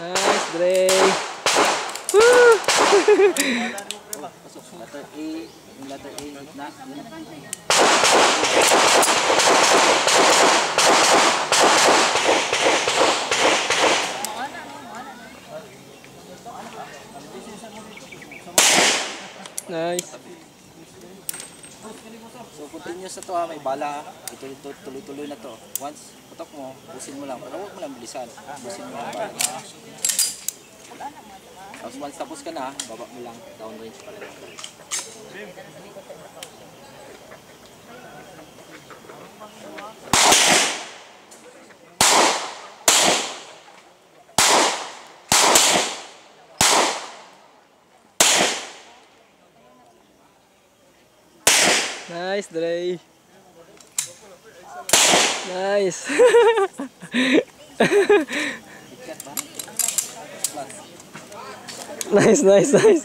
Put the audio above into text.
Nice, Dre. Woo! Letter A, yung letter A, na, Nice. So continuous na to ha, may bala ha. Tuloy-tuloy na to. Once putok mo, busin mo lang. Pero huwag mo lang bilisan. Busin mo lang bala. Tapos once tapos ka na, baba mo lang. Down range pa rin. Nice, Dre. Nice. Nice, nice, nice.